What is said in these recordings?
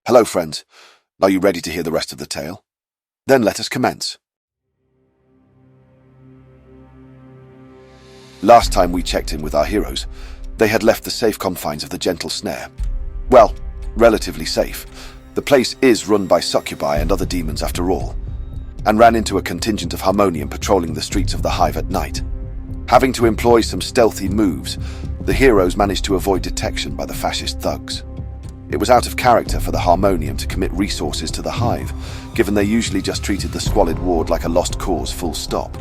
Hello, friends. Are you ready to hear the rest of the tale? Then let us commence. Last time we checked in with our heroes, they had left the safe confines of the Gentle Snare. Well, relatively safe. The place is run by succubi and other demons after all, and ran into a contingent of Harmonium patrolling the streets of the Hive at night. Having to employ some stealthy moves, the heroes managed to avoid detection by the fascist thugs. It was out of character for the Harmonium to commit resources to the Hive, given they usually just treated the squalid ward like a lost cause full stop.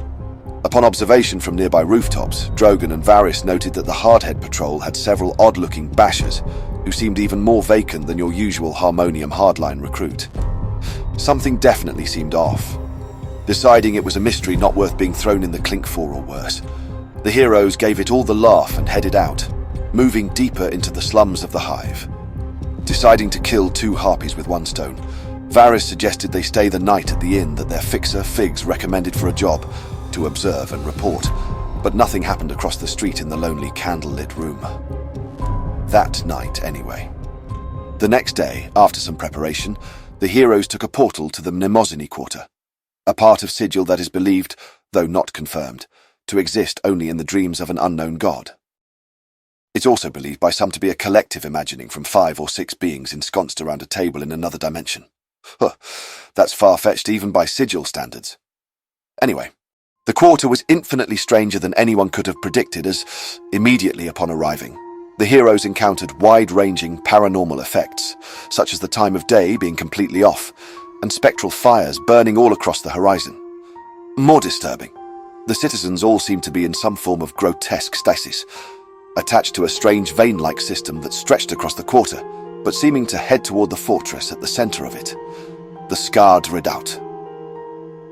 Upon observation from nearby rooftops, Drogon and Varys noted that the Hardhead patrol had several odd-looking bashers, who seemed even more vacant than your usual Harmonium hardline recruit. Something definitely seemed off. Deciding it was a mystery not worth being thrown in the clink for or worse, the heroes gave it all the laugh and headed out, moving deeper into the slums of the Hive. Deciding to kill two harpies with one stone, Varys suggested they stay the night at the inn that their fixer, Figs, recommended for a job, to observe and report, but nothing happened across the street in the lonely candlelit room. That night, anyway. The next day, after some preparation, the heroes took a portal to the Mnemosyne Quarter, a part of Sigil that is believed, though not confirmed, to exist only in the dreams of an unknown god. It's also believed by some to be a collective imagining from 5 or 6 beings ensconced around a table in another dimension. That's far-fetched even by Sigil standards. Anyway, the quarter was infinitely stranger than anyone could have predicted as, immediately upon arriving, the heroes encountered wide-ranging paranormal effects, such as the time of day being completely off, and spectral fires burning all across the horizon. More disturbing, the citizens all seemed to be in some form of grotesque stasis, attached to a strange vein-like system that stretched across the quarter, but seeming to head toward the fortress at the center of it, the Scarred Redoubt.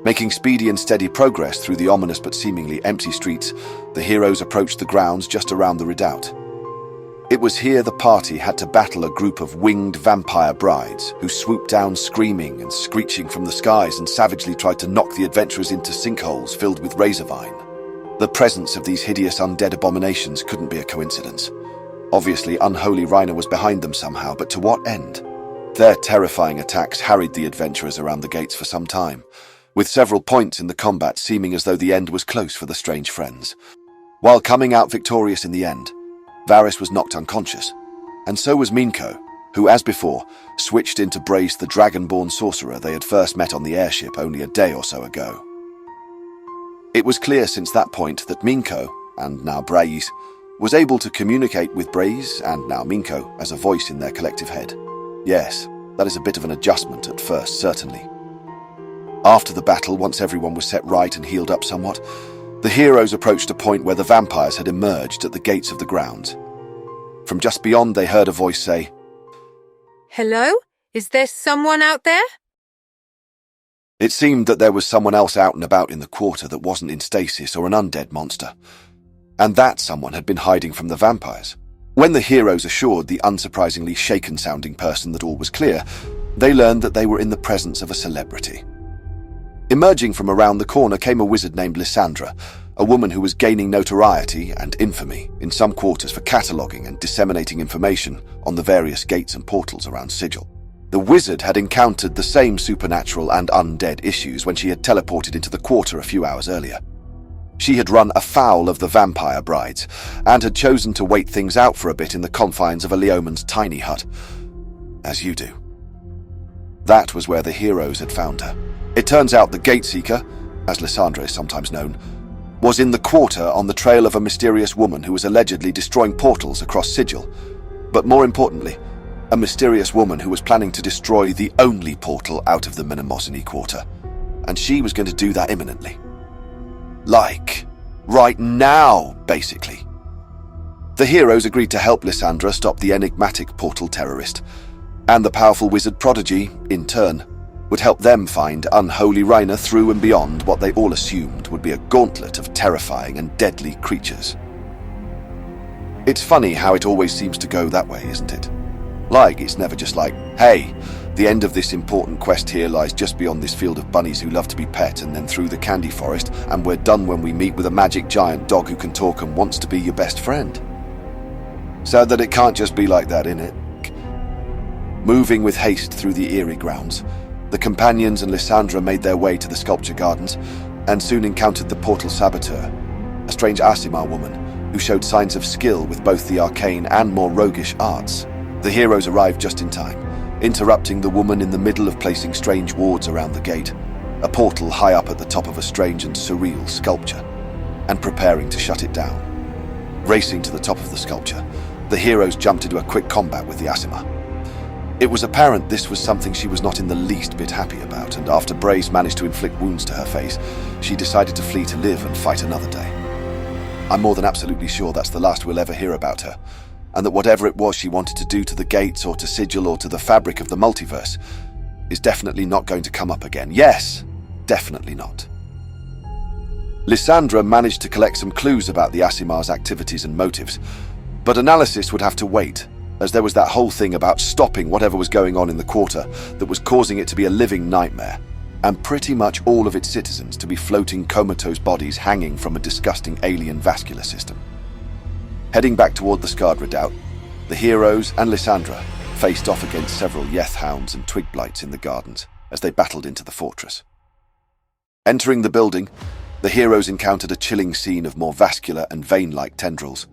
Making speedy and steady progress through the ominous but seemingly empty streets, the heroes approached the grounds just around the redoubt. It was here the party had to battle a group of winged vampire brides who swooped down screaming and screeching from the skies and savagely tried to knock the adventurers into sinkholes filled with razorvine. The presence of these hideous undead abominations couldn't be a coincidence. Obviously, Unholy Rhina was behind them somehow, but to what end? Their terrifying attacks harried the adventurers around the gates for some time, with several points in the combat seeming as though the end was close for the strange friends. While coming out victorious in the end, Varys was knocked unconscious, and so was Minko, who, as before, switched into Brace the dragonborn sorcerer they had first met on the airship only a day or so ago. It was clear since that point that Minko, and now Brace, was able to communicate with Brace and now Minko as a voice in their collective head. Yes, that is a bit of an adjustment at first, certainly. After the battle, once everyone was set right and healed up somewhat, the heroes approached a point where the vampires had emerged at the gates of the grounds. From just beyond, they heard a voice say, "Hello? Is there someone out there?" It seemed that there was someone else out and about in the quarter that wasn't in stasis or an undead monster, and that someone had been hiding from the vampires. When the heroes assured the unsurprisingly shaken-sounding person that all was clear, they learned that they were in the presence of a celebrity. Emerging from around the corner came a wizard named Lysandra, a woman who was gaining notoriety and infamy in some quarters for cataloguing and disseminating information on the various gates and portals around Sigil. The wizard had encountered the same supernatural and undead issues when she had teleported into the quarter a few hours earlier. She had run afoul of the vampire brides, and had chosen to wait things out for a bit in the confines of a Leoman's tiny hut. As you do. That was where the heroes had found her. It turns out the Gateseeker, as Lysandra is sometimes known, was in the quarter on the trail of a mysterious woman who was allegedly destroying portals across Sigil. But more importantly, a mysterious woman who was planning to destroy the only portal out of the Mnemosyne Quarter. And she was going to do that imminently. Like, right now, basically. The heroes agreed to help Lysandra stop the enigmatic portal terrorist, and the powerful wizard prodigy, in turn, would help them find Unholy Rhina through and beyond what they all assumed would be a gauntlet of terrifying and deadly creatures. It's funny how it always seems to go that way, isn't it? Like, it's never just like, hey, the end of this important quest here lies just beyond this field of bunnies who love to be pet and then through the candy forest, and we're done when we meet with a magic giant dog who can talk and wants to be your best friend. Sad that it can't just be like that, innit? Moving with haste through the eerie grounds, the companions and Lysandra made their way to the sculpture gardens and soon encountered the portal saboteur, a strange Aasimar woman who showed signs of skill with both the arcane and more roguish arts. The heroes arrived just in time, interrupting the woman in the middle of placing strange wards around the gate, a portal high up at the top of a strange and surreal sculpture, and preparing to shut it down. Racing to the top of the sculpture, the heroes jumped into a quick combat with the Aasimar. It was apparent this was something she was not in the least bit happy about, and after Brace managed to inflict wounds to her face, she decided to flee to live and fight another day. I'm more than absolutely sure that's the last we'll ever hear about her, and that whatever it was she wanted to do to the gates or to Sigil or to the fabric of the multiverse is definitely not going to come up again. Yes, definitely not. Lysandra managed to collect some clues about the Aasimar's activities and motives, but analysis would have to wait, as there was that whole thing about stopping whatever was going on in the quarter that was causing it to be a living nightmare, and pretty much all of its citizens to be floating comatose bodies hanging from a disgusting alien vascular system. Heading back toward the Scarred Redoubt, the heroes and Lysandra faced off against several Yeth hounds and twig blights in the gardens as they battled into the fortress. Entering the building, the heroes encountered a chilling scene of more vascular and vein-like tendrils,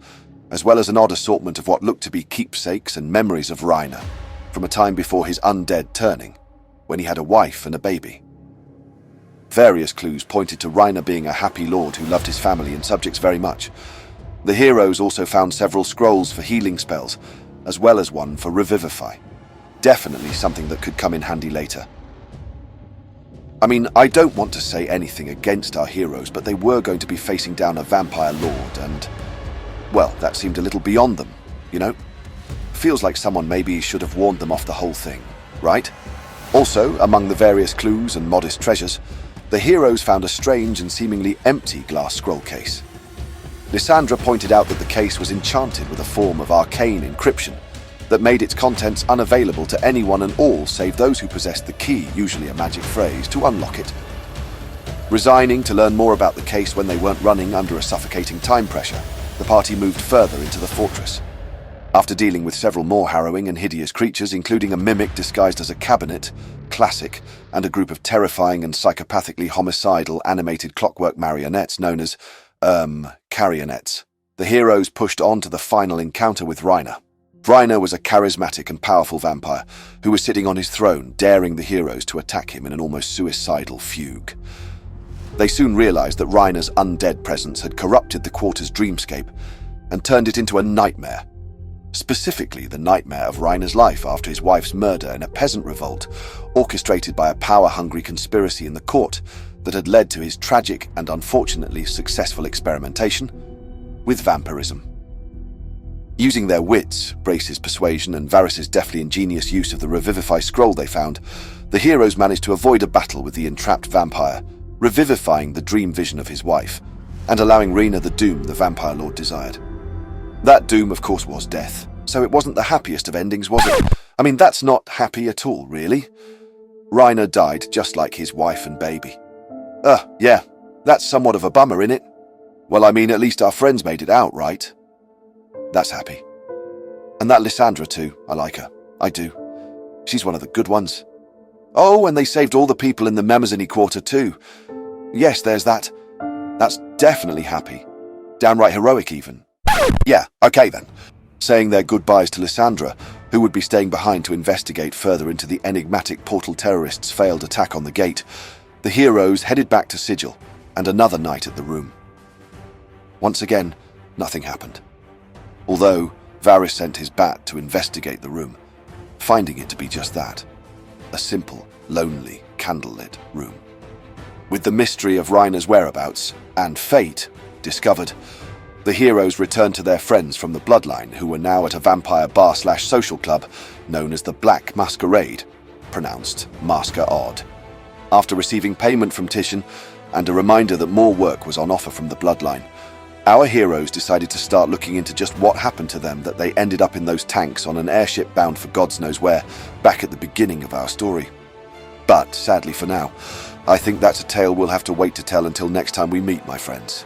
as well as an odd assortment of what looked to be keepsakes and memories of Reiner, from a time before his undead turning, when he had a wife and a baby. Various clues pointed to Reiner being a happy lord who loved his family and subjects very much. The heroes also found several scrolls for healing spells, as well as one for Revivify. Definitely something that could come in handy later. I mean, I don't want to say anything against our heroes, but they were going to be facing down a vampire lord and, well, that seemed a little beyond them, you know? Feels like someone maybe should have warned them off the whole thing, right? Also, among the various clues and modest treasures, the heroes found a strange and seemingly empty glass scroll case. Lysandra pointed out that the case was enchanted with a form of arcane encryption that made its contents unavailable to anyone and all save those who possessed the key, usually a magic phrase, to unlock it. Resigning to learn more about the case when they weren't running under a suffocating time pressure, the party moved further into the fortress. After dealing with several more harrowing and hideous creatures, including a mimic disguised as a cabinet, classic, and a group of terrifying and psychopathically homicidal animated clockwork marionettes known as, carionettes, the heroes pushed on to the final encounter with Reiner. Reiner was a charismatic and powerful vampire who was sitting on his throne, daring the heroes to attack him in an almost suicidal fugue. They soon realized that Reiner's undead presence had corrupted the quarter's dreamscape and turned it into a nightmare. Specifically, the nightmare of Reiner's life after his wife's murder in a peasant revolt, orchestrated by a power-hungry conspiracy in the court that had led to his tragic and unfortunately successful experimentation with vampirism. Using their wits, Brace's persuasion and Varys's deftly ingenious use of the Revivify scroll they found, the heroes managed to avoid a battle with the entrapped vampire, revivifying the dream vision of his wife, and allowing Reiner the doom the vampire lord desired. That doom, of course, was death, so it wasn't the happiest of endings, was it? I mean, that's not happy at all, really. Reiner died just like his wife and baby. Yeah, that's somewhat of a bummer, innit? Well, I mean, at least our friends made it out, right? That's happy. And that Lysandra too, I like her. I do. She's one of the good ones. Oh, and they saved all the people in the Memazini quarter too. Yes, there's that. That's definitely happy. Downright heroic even. Yeah, okay then. Saying their goodbyes to Lysandra, who would be staying behind to investigate further into the enigmatic portal terrorists' failed attack on the gate, the heroes headed back to Sigil and another night at the room. Once again, nothing happened. Although Varys sent his bat to investigate the room, finding it to be just that, a simple, lonely, candlelit room. With the mystery of Reiner's whereabouts and fate discovered, the heroes returned to their friends from the Bloodline who were now at a vampire bar/social club known as the Black Masquerade, pronounced Masker Odd. After receiving payment from Titian and a reminder that more work was on offer from the Bloodline, our heroes decided to start looking into just what happened to them that they ended up in those tanks on an airship bound for gods knows where, back at the beginning of our story. But, sadly for now, I think that's a tale we'll have to wait to tell until next time we meet, my friends.